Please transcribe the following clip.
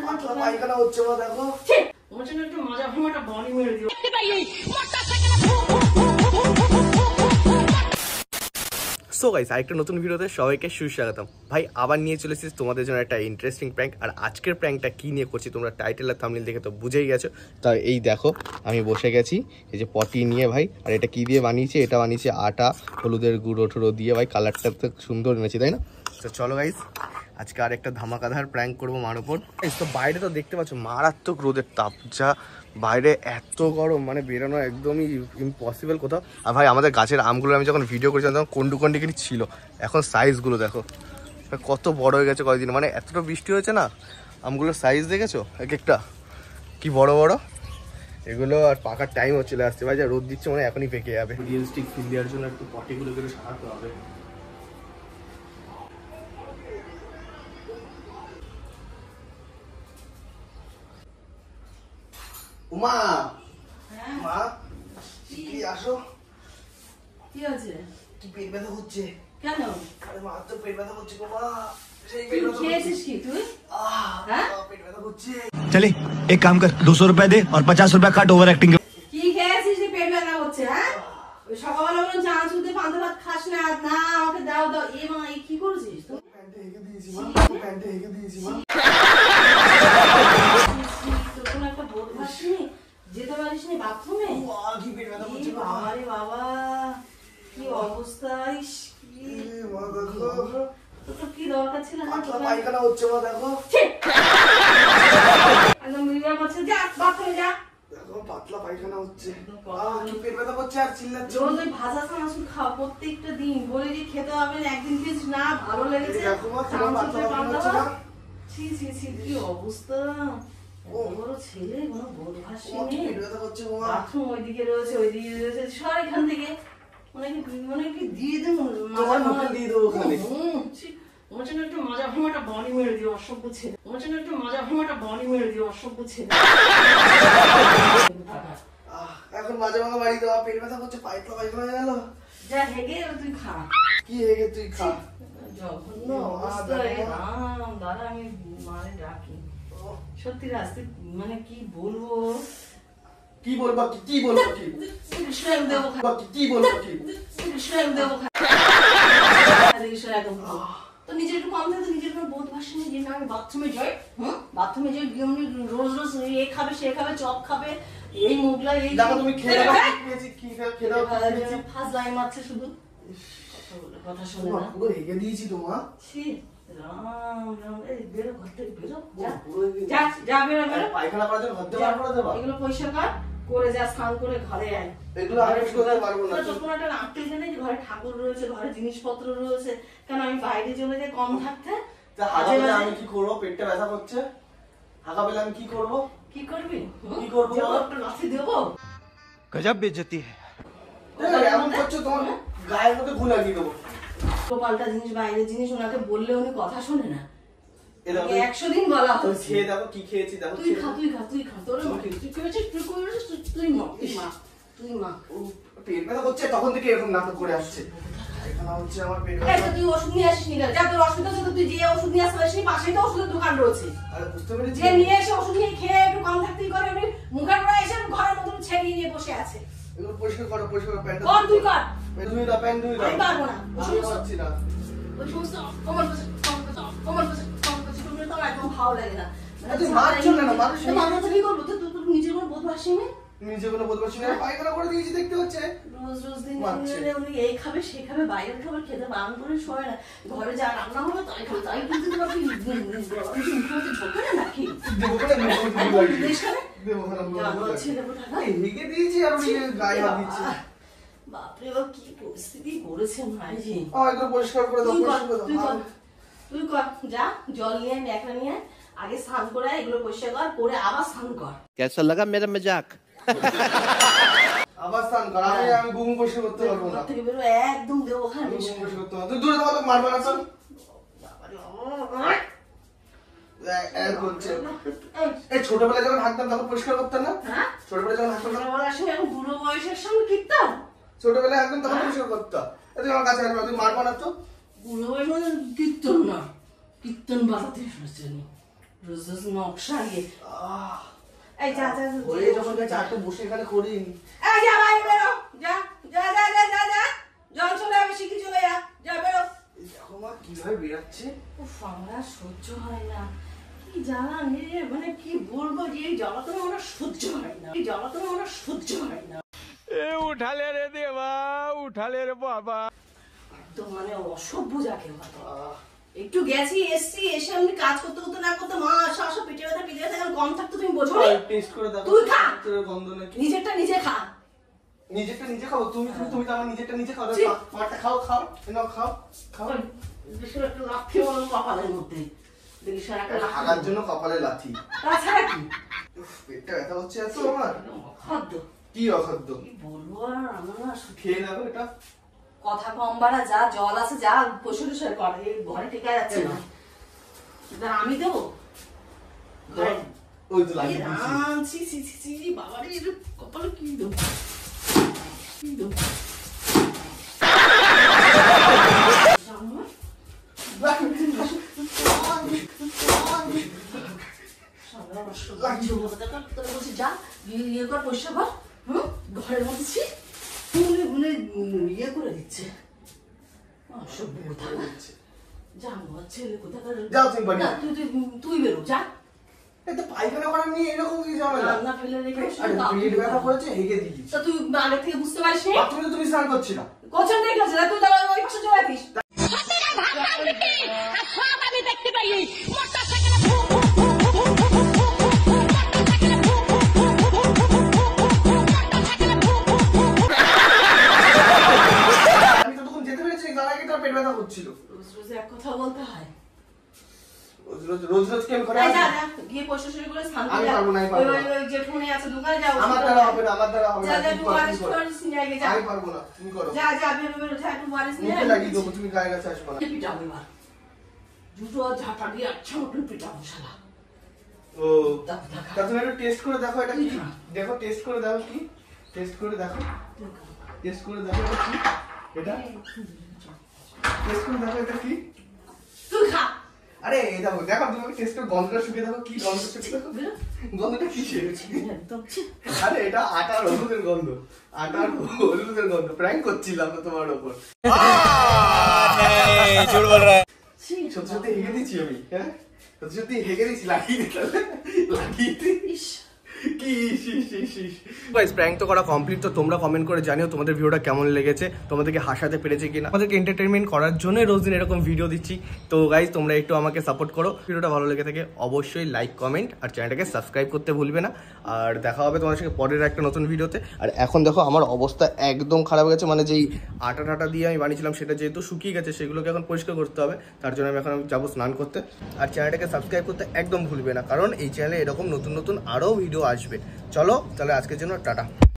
পাতলা পায়খানা হচ্ছে মা দেখো। ওর জন্য একটু মজা ভাঙাটা বনি মেরে দিও। সো গাইস, আরেকটা নতুন ভিডিওতে সবাইকে সুস্বাগতম। ভাই আবার নিয়ে চলে এসেছি তোমাদের জন্য একটা ইন্টারেস্টিং প্র্যাঙ্ক। আর আজকের প্র্যাঙ্কটা কি নিয়ে করছি তোমরা টাইটেল আর থাম্বনেল দেখে তো বুঝেই গেছো। তা এই দেখো আমি বসে গেছি এই যে পটি নিয়ে ভাই। আর এটা কি দিয়ে বানিয়েছি? এটা বানিয়েছি আটা, হলুদের গুঁড়ো টুড়ো দিয়ে ভাই। কালারটা তো সুন্দর এনেছি তাই না? তো চলো গাইস, আজকে আর একটা ধামাকাধার প্র্যাঙ্ক করবো মার উপর। তো বাইরে তো দেখতে পাচ্ছ মারাত্মক রোদের তাপ, যা বাইরে এত গরম, মানে বেরোনো একদমই ইম্পসিবল কোথাও। আর ভাই আমাদের গাছের আমগুলো আমি যখন ভিডিও করেছিলাম তখন কন্ডু ছিল, এখন সাইজগুলো দেখো কত বড় হয়ে গেছে কয়েকদিন। মানে এতটা বৃষ্টি হয়েছে না, আমগুলোর সাইজ দেখেছো এক একটা কি বড় বড়। এগুলো আর পাকার টাইমও চলে আসছে ভাই, যা রোদ দিচ্ছে মানে এখনই পেকে যাবে। রিয়েলিস্টিক ফিল দেওয়ার জন্য একটু পটিগুলোকে সারাতে হবে। উমা, মা কি আসো? কি আছে? কি পেট ব্যথা হচ্ছে? কেন? আরে মা তো পেট ব্যথা হচ্ছে গো মা। সেই পেট ব্যথা খেয়েছিস কি তুই? হ্যাঁ পেট ব্যথা হচ্ছে। चले एक काम कर 200 रुपए दे और 50 रुपए काट ओवर एक्टिंग। কি খেয়েছিস যে পেট ব্যথা হচ্ছে? হ্যাঁ ওই সকালবেলা বললাম চা সুদে পান্তা ভাত খাস না, না আমাকে দাও দাও। এ মা এই কি করছিস তুই? প্যান্টে হেগে দিয়েছি মা, প্যান্টে হেগে দিয়েছি মা। তোর কোনো একটা বোধ ভাসনি, যেতে পারিস নি বাথরুমে? কি পেট ব্যথা হচ্ছে গো। আরে বাবা কি অবস্থা! ইস কি মা দেখো তো কি দরকার ছিল? পাতলা পায়খানা হচ্ছে মা দেখো। একদম মিলিয়া করছে, যা বাথরুমে যা। দেখো পাতলা পায়খানা হচ্ছে। কি পেট ব্যথা করছে আর চিল্লাচ্ছে। রোজ ওই ভাজা চানাচুর খাও প্রত্যেকটা দিন, বলে যে খেতে হবে না, একদিন খেয়েছিস না ভালো লেগেছে। দেখো মা তোমার পাতলা পায়খানা হচ্ছে না। ছি ছি ছি কি অবস্থা! বড় ছেলে কোনো বোধ ভাসি কি নেই। পেট ব্যথা করছে মা। বাথরুম ওইদিকে রয়েছে, ওইদিকে রয়েছে, সর এখান থেকে। মনে কি দিয়ে দেবো? তোমার মুখে দিয়ে দেবো খালি। ওর জন্য একটু মজা ভাঙাটা বনি মেরে দিও অসভ্য ছেলে। ওর জন্য একটু মজা ভাঙাটা বনি মেরে দিও অসভ্য ছেলে। এখন মাঝে মাঝে বাড়ি দেওয়া পেট ব্যথা করছে, পাতলা পায়খানা হয়ে গেল। যা হেগে তুই খা। কি হেগে তুই খা? জঘন্য অবস্থা। দাদা আমি মারে ডাকি সত্যি রাস্তে, মানে কি বলবো? কি বলবো কি বলবো কি দেবো কি বলবো কি দেবো তো নিজের একটু কম থাকে, নিজের কোনো বোধ ভাসে নেই যে না আমি বাথরুমে যাই। বাথরুমে যাই রোজ রোজ এ খাবে সে খাবে, চপ খাবে, এই মোগলা এই দেখো তুমি খেয়ে দাও ফার্স্ট লাইন মারছে শুধু কথা শুনে না। পুরো হেগে দিয়েছি তোমার। ছি রাম রাম, এই বেরো ঘর থেকে বেরো, যা যা বেরো বেরো। পায়খানা করার জন্য ঘর থেকে বার করে দেবা? এগুলো পয়সা কাট করে যা, স্নান করে ঘরে আয়। এগুলো আমি করতে পারবো না। তোর কোনো একটা আত্মীয় জানে যে ঘরে ঠাকুর রয়েছে, ঘরে জিনিসপত্র রয়েছে, কেন আমি বাইরে চলে যাই কম থাকতে? হাগাবেলে আমি কি করবো? পেটটা ব্যথা করছে, হাগাবেলে আমি কি করবো? কি করবি? কি করবো? একটা লাঠি দেবো? गजब बेइज्जती है। এমন করছো তোমার গায়ের মধ্যে ঘু লাগিয়ে দেবো। পাল্টা জিনিস বাইরের জিনিস ওনাকে বললে উনি কথা শোনে না। 100 দিন বলা হচ্ছে। খেয়ে দেখো কি খেয়েছি দেখো। তুই খা তুই খা তুই খা, তোর তুই করেছিস তুই করেছিস তুই মা তুই মা। পেট ব্যথা করছে তখন থেকে এরকম নাটক করে আসছে। এখানে হচ্ছে আমার পেট ব্যথা। তুই ওষুধ নিয়ে আসিস নি, যা তোর অসুবিধা হচ্ছে তুই যে ওষুধ নিয়ে আসতে পারিস, পাশেই তো ওষুধের দোকান রয়েছে। আরে বুঝতে পেরেছি। যে নিয়ে এসে ওষুধ নিয়ে খেয়ে একটু কম থাকতেই করে, উনি মুখের পরে এসে ঘরের মতন ছেড়িয়ে নিয়ে বসে আছে। এগুলো পরিষ্কার করো, পরিষ্কার করো। প্যান্ট কর তুই কর। ধুই দাও, প্যান্ট ধুই দাও। আমি পারবো না। আমি পারছি না। ওই সমস্ত কমল বসে তো একদম ভালো লাগে না। তুই মারছো না, মানুষ মাথা থেকে করবো তো তুই নিজের কোনো বোধ ভাসি নেই। নিজে কোনো বলতে পারছি না, পায়খানা করে দিয়েছি দেখতে হচ্ছে। রোজ রোজ দিন উনি এই খাবে সে খাবে, বাইরের খাবার খেতে বারণ করে শোয় না। ঘরে যা রান্না হবে তাই খাবে, তাই কিন্তু তোমার কি ঝোঁকে না নাকি? দেবো করে হেগে দিয়েছি আর উনি গায়ে হাত দিচ্ছে। বাপরে বাপ কি পরিস্থিতি করেছে ভাইজি। এগুলো পরিষ্কার করে দাও, পরিষ্কার করে দাও। তুই কর যা, জল নিয়ে ন্যাকড়া নিয়ে আগে স্নান করে এগুলো পরিষ্কার কর, করে আবার স্নান কর। कैसा लगा मेरा मजाक? আবার স্নান কর। আমি ঘুম পরিষ্কার করতে পারবো না। থেকে বেরো একদম দেবো ওখানে ঘুম পরিষ্কার করতে পারবো। তুই দূরে থাকো, মারবা না। চল ছোটবেলায় যখন হাঁটতাম তখন পরিষ্কার করতাম না? ছোটবেলায় যখন হাঁটতাম এখন বুড়ো বয়সের সঙ্গে কীর্তন। ছোটবেলায় হাঁটতাম তখন পরিষ্কার করতাম। তুই আমার কাছে আসবে, তুই মারবা না তো? বুড়ো বয়স মানে কীর্তন না, কীর্তন বাজাতে এসেছে। রোজ রোজ নকশা নিয়ে এই যা যা ওরে যখন চারটে বসে এখানে করি এই যা বাইরে বেরো যা যা যা যা যা যা জল চলে যাবে শিখি চলে যা যা বেরো দেখো মা কিভাবে বেরাচ্ছে উফ আমার সহ্য হয় না কি জ্বালা রে মানে কি বলবো যে এই জ্বালাতন আমার সহ্য হয় না এই জ্বালাতন আমার সহ্য হয় না এ উঠালে রে দেবা উঠালে রে বাবা তো মানে অসভ্য যাকে বলে একটু গেছি এসছি এসে আমি কাজ করতে করতে না করতে মা আসা পেটে ব্যথা কম থাকতো তুমি বোঝো টেস্ট করে দেখো তুই খা গন্ধ নাকি নিজেরটা নিজে খা নিজেরটা নিজে খাও তুমি তুমি তো আমার নিজেরটা নিজে খাও আমারটা খাও খাও নাও খাও খাও দেশের একটা লাথি বলো কপালের মধ্যে দেশের একটা হাগার জন্য কপালে লাথি তাছাড়া কি পেটটা ব্যথা হচ্ছে এত আমার খাদ্য কি অখাদ্য কি বলবো আর আমার না খেয়ে দেখো এটা কথা কম বাড়া যা জল আছে যা পশুর করে এই ঘরে টেকা যাচ্ছে না এবার আমি দেবো ওই তো লাগিয়ে দিয়েছি ছি ছি ছি ছি বাবা রে এটা কপালে কি দেবো কি দেবো যা ইয়ে কর পয়সা কর ঘরের মধ্যে ইয়ে করে দিচ্ছে যা ছেলে কোথাকার যাও তুমি বাড়ি তুই বেরো যা এটা পায়খানা করা নিয়ে এরকম কি ঝামেলা রান্না ফেলে রেখে আরে পেট ব্যথা করেছে হেগে দিয়েছি তা তুই আগে থেকে বুঝতে পারিস নি বাথরুমে তুমি স্নান করছি না কোচন দেখে গেছে তুই তাহলে ওই পাশে চলে আসিস সব আমি দেখতে পাই আমি তো তখন যেতে পেরেছি তার আগে তার পেট ব্যথা করছিল রোজ রোজ এক কথা বলতে হয় রোজ রোজ কি আমি ঘরে যা আসি? যা গিয়ে পয়সা শুরু করে স্নান আমি করে পারবো না, আমি পারবো না। ওই জেঠুনি আছে দোকানে যাও আমার দ্বারা হবে না আমার দ্বারা হবে যা না যা তুমি একটু করো, ওয়ারিস তুমি করো। ওয়ারিস নিয়ে আগে যা আমি পারবো না তুমি করো যা যা বেরো বেরো যা একটু ওয়ারিস নিয়ে মুখে লাগিয়ে দেবো তুমি গায়ে কাছে আসবে না পিটাবো এবার দুটো ঝাঁটা দিয়ে আচ্ছা মতন পিটাবো শালা ও তা তুমি একটু টেস্ট করে দেখো এটা কি দেখো টেস্ট করে দেখো কি টেস্ট করে দেখো টেস্ট করে দেখো এটা কি এটা টেস্ট করে দেখো এটা কি তুই খা আরে এই দেখো দেখো তুমি টেস্ট করে গন্ধটা শুকে দেখো কি গন্ধ শুকে দেখো গন্ধটা কিসের একদম ছি। আরে এটা আটার হলুদের গন্ধ আটার হলুদের গন্ধ প্র্যাঙ্ক করছিলাম তো তোমার উপর ঝুট বল রা ছি, সত্যি সত্যি হেগে দিচ্ছি আমি হ্যাঁ সত্যি সত্যি হেগে দিচ্ছি লাগিয়ে দিতে লাগিয়ে দিই ইস কি গাইস প্র্যাঙ্ক তো করা কমপ্লিট তো তোমরা কমেন্ট করে জানিও তোমাদের ভিডিওটা কেমন লেগেছে তোমাদেরকে হাসাতে পেরেছে কিনা আমাদেরকে এন্টারটেইনমেন্ট করার জন্য রোজ দিন এরকম ভিডিও দিচ্ছি তো গাইস তোমরা একটু আমাকে সাপোর্ট করো ভিডিওটা ভালো লেগে থাকে অবশ্যই লাইক কমেন্ট আর চ্যানেলটাকে সাবস্ক্রাইব করতে ভুলবে না আর দেখা হবে তোমার সাথে পরের একটা নতুন ভিডিওতে আর এখন দেখো আমার অবস্থা একদম খারাপ হয়ে গেছে মানে যেই আটা টাটা দিয়ে আমি বানিয়েছিলাম সেটা যেহেতু শুকিয়ে গেছে সেগুলোকে এখন পরিষ্কার করতে হবে তার জন্য আমি এখন যাবো স্নান করতে আর চ্যানেলটাকে সাবস্ক্রাইব করতে একদম ভুলবে না কারণ এই চ্যানেলে এরকম নতুন নতুন আরও ভিডিও আসবে চলো তাহলে আজকের জন্য টাটা